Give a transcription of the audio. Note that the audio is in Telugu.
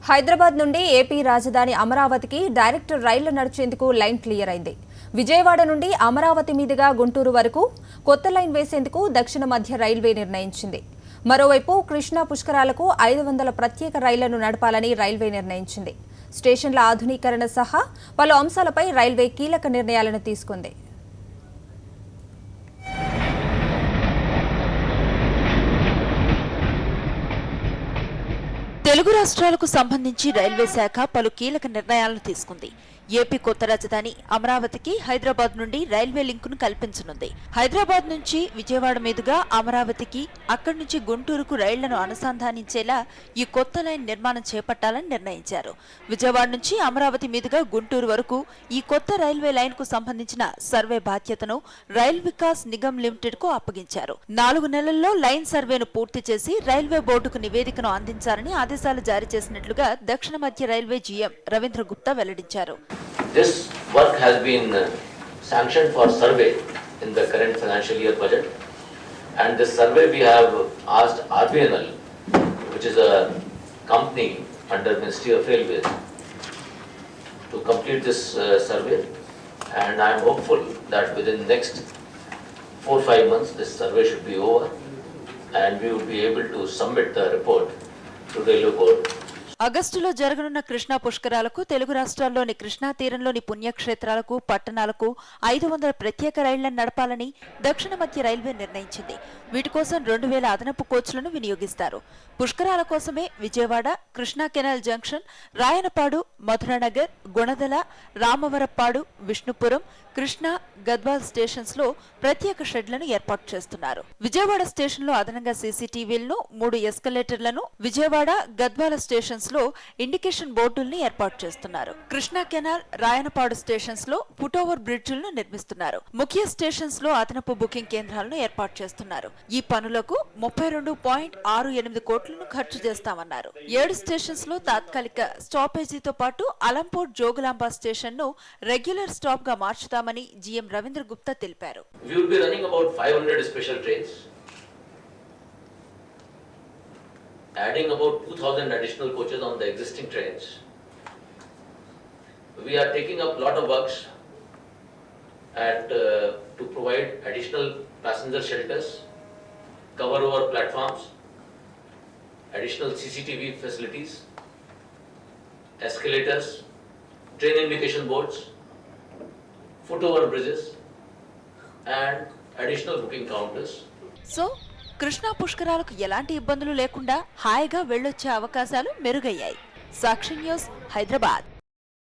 హైదరాబాద్ నుండి ఏపీ రాజధాని అమరావతికి డైరెక్ట్ రైళ్లు నడిచేందుకు లైన్ క్లియర్ అయింది. విజయవాడ నుండి అమరావతి మీదుగా గుంటూరు వరకు కొత్త లైన్ వేసేందుకు దక్షిణ మధ్య రైల్వే నిర్ణయించింది. మరోవైపు కృష్ణా పుష్కరాలకు 500 ప్రత్యేక రైళ్లను నడపాలని రైల్వే నిర్ణయించింది. స్టేషన్ల ఆధునీకరణ సహా పలు అంశాలపై రైల్వే కీలక నిర్ణయాలను తీసుకుంది. తెలుగు రాష్ట్రాలకు సంబంధించి రైల్వే శాఖ పలు కీలక నిర్ణయాలను తీసుకుంది. ఏపీ కొత్త రాజధాని అమరావతికి హైదరాబాద్ నుండి రైల్వే లింకును కల్పించనుంది. హైదరాబాద్ నుంచి విజయవాడ మీదుగా అమరావతికి, అక్కడి నుంచి గుంటూరుకు రైళ్లను అనుసంధానించేలా ఈ కొత్త లైన్ నిర్మాణం చేపట్టాలని నిర్ణయించారు. విజయవాడ నుంచి అమరావతి మీదుగా గుంటూరు వరకు ఈ కొత్త రైల్వే లైన్ కు సంబంధించిన సర్వే బాధ్యతను రైల్ వికాస్ నిగమ్ లిమిటెడ్ కు అప్పగించారు. 4 నెలల్లో లైన్ సర్వేను పూర్తి చేసి రైల్వే బోర్డుకు నివేదికను అందించాలని ఆదేశాలు జారీ చేసినట్లుగా దక్షిణ మధ్య రైల్వే జీఎం రవీంద్ర గుప్తా వెల్లడించారు. This work has been sanctioned for survey in the current financial year budget, and this survey we have asked RBNL, which is a company under Ministry of Railways, to complete this survey, and I am hopeful that within next 4-5 months this survey should be over and we will be able to submit the report to Railway Board. ఆగస్టులో జరగనున్న కృష్ణా పుష్కరాలకు తెలుగు రాష్ట్రాల్లోని కృష్ణా తీరంలోని పుణ్యక్షేత్రాలకు, పట్టణాలకు 500 ప్రత్యేక రైళ్లను నడపాలని దక్షిణ మధ్య రైల్వే నిర్ణయించింది. వీటి కోసం 2000 అదనపు కోచ్లను వినియోగిస్తారు. పుష్కరాల కోసమే Vijayawada, Krishna canal junction, Rayanapadu, Madhuranagar, Gunadala, Ramavarappadu, Vishnupuram, Krishna, Gadwal stations లో ప్రత్యేక షెడ్లను ఏర్పాటు చేస్తున్నారు. విజయవాడ స్టేషన్ లో అదనంగా సీసీటీవీలను, 3 ఎస్కలేటర్లను, విజయవాడ, గద్వాల స్టేషన్స్ లో ఇండికేషన్ బోర్డుల్ని ఏర్పాటు చేస్తున్నారు. కృష్ణా కెనాల్, రాయనపాడు స్టేషన్స్ లో ఫుట్ ఓవర్ బ్రిడ్జిలను నిర్మిస్తున్నారు. ముఖ్య స్టేషన్స్ లో అదనపు బుకింగ్ కేంద్రాలను ఏర్పాటు చేస్తున్నారు. ఈ పనులకు 32.68 కోట్లను ఖర్చు చేస్తామన్నారు. 7 స్టేషన్స్ లో తాత్కాలిక స్టాపేజీతో పాటు అలంపూర్ జోగులాంబ స్టేషన్ ను రెగ్యులర్ స్టాప్ గా మార్చుతామని జీఎం రవీంద్ర గుప్తా తెలిపారు. We will be running about 500 special trains, adding about 2000 additional coaches on the existing trains. We are taking up lot of works to provide additional passenger shelters, cover over platforms, additional CCTV facilities, escalators, train indication boards, foot over bridges and additional booking counters. So Krishna పుష్కరాలకు ఎలాంటి ఇబ్బందులు లేకుండా హాయిగా వెళ్లొచ్చే అవకాశాలు మెరుగయ్యాయి. సాక్షి న్యూస్, హైదరాబాద్.